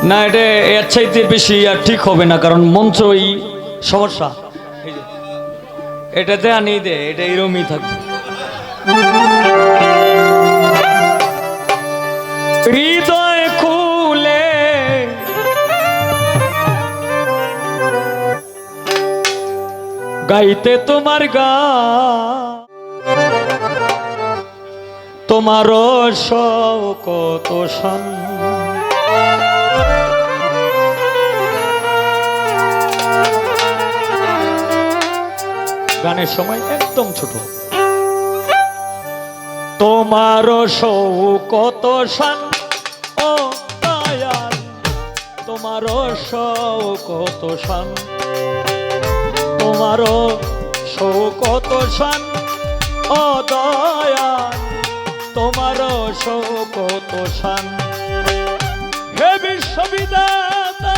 না এটা এর চাইতে বেশি আর ঠিক হবে না, কারণ মন্ত্রই সমস্যা। এটাতে আনি দে, এটা এরমই থাকবে। হৃদয় খুলে গাইতে তোমার গান, তোমার শোকত শান। গানের সময় একদম ছোট। তোমার শোকত শান ও দয়াল, তোমার শোকত শান, তোমার শোকত শান ও দয়াল, তোমার শোকত শান। হে বিশ্ববিদাতা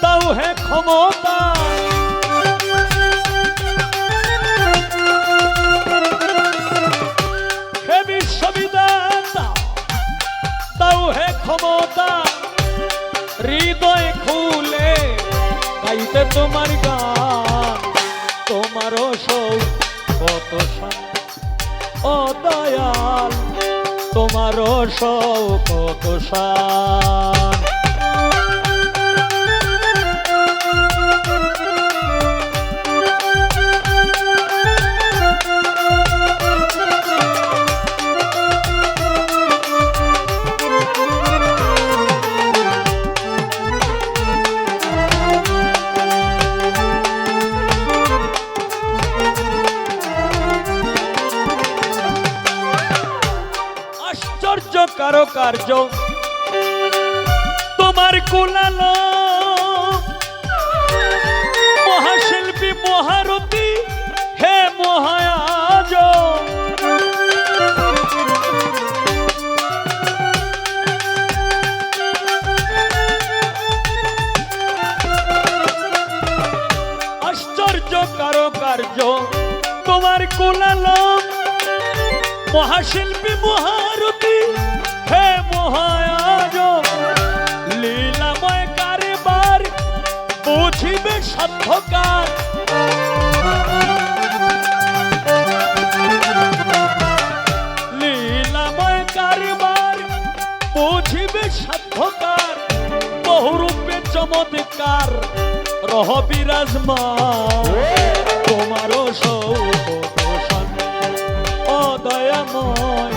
দাও হে ক্ষমতা, হে বিশ্ববিদাতা দাও হে ক্ষমতা, হৃদয় খুলে গাইতে তোমার গান, তোমার শোকত শান ও দয়াল, তোমার শোকত শান। কারো কার্য তোমার কুলালো, মহাশিল্পী মহারথী হে মহায়াজ। আশ্চর্য কারো কার্য তোমার কুলালো, মহাশিল্পী মহারথী হে মহায়াজ। লীলাময় কারবার বুঝিবে সাধ্যকার, লীলাময় কারবার বুঝিবে সাধ্যকার। বহুরূপে চমৎকার রহ বিরাজমান, তোমারও শোকত শান ও দয়াময়,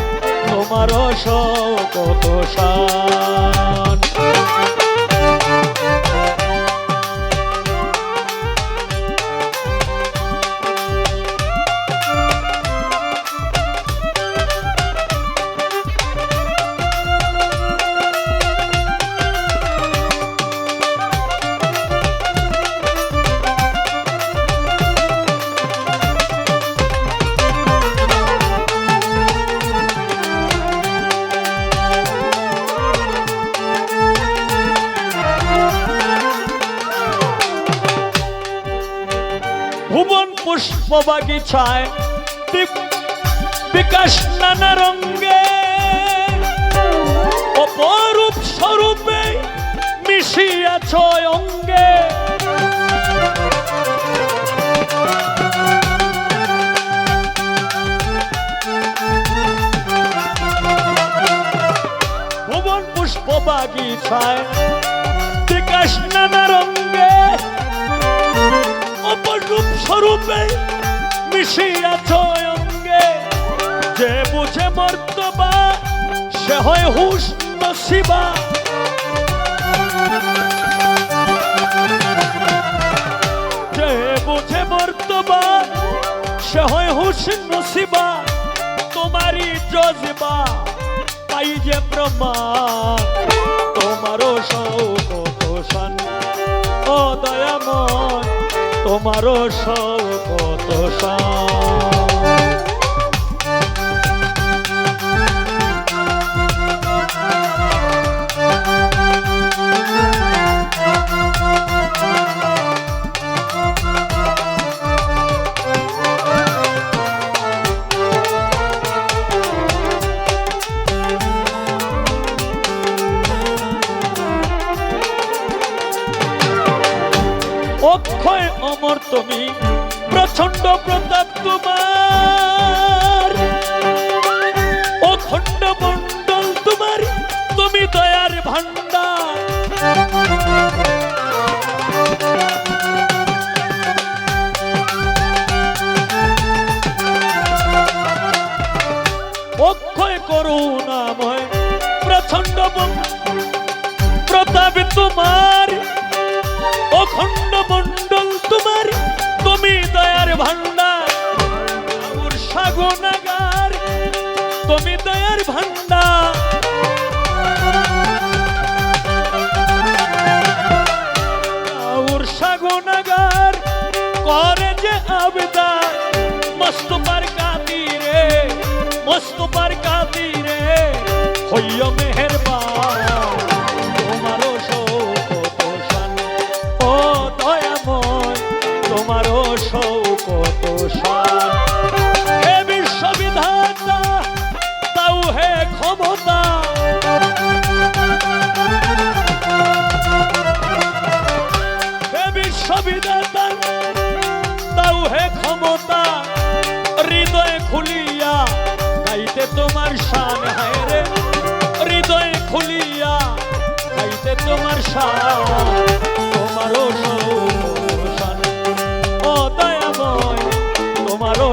তোমার শোকত শান। ভুবন পুষ্প বাগিচায় বিকাশ নানা রঙ্গে, অপরূপ স্বরূপে মিশিয়াছ অঙ্গে। ভুবন পুষ্প বাগিচায় বিকাশ নানা রঙ্গে, অপরূপ স্বরূপে মিশিয়াছ অঙ্গে। যে বুঝে মর্তবা সে হয় হুশ নসিবা, যে বুঝে মর্তবা সে হয় হুশ নসিবা। তোমারই জজবা পাই যে প্রমাণ, তোমারও শোকত শান ও দয়াময়, তোমারও শোকত শান। অমর তুমি, প্রচন্ড প্রতাপ তোমার, অখণ্ড মণ্ডল তোমার, তুমি দয়ার ভান্ডার। অক্ষয় করুণাময় প্রচন্ড প্রতাপ তোমার, অখণ্ড মণ্ডল তোমার, তুমি দয়ার ভান্ডার। আউর সাগুনাগার তুমি দয়ার ভান্ডার। আউর সাগুনাগার করে যে আবেদন, মস্তবার কাদিরে, মস্তবার কাদিরে হইয়া মেহেরবান। তোমারও শৌকত শান ও দয়াময়, তোমারও শৌকত শান। হে বিশ্ববিধাতা তাও হে ক্ষমতা, হে বিশ্ববিধাতা তাও হে ক্ষমতা। হৃদয় খুলিয়া গাইতে তোমার শান, হায় রে হৃদয় খুলিয়া গাইতে তোমার শান। তোমারও শান ও দয়াময়, তোমারও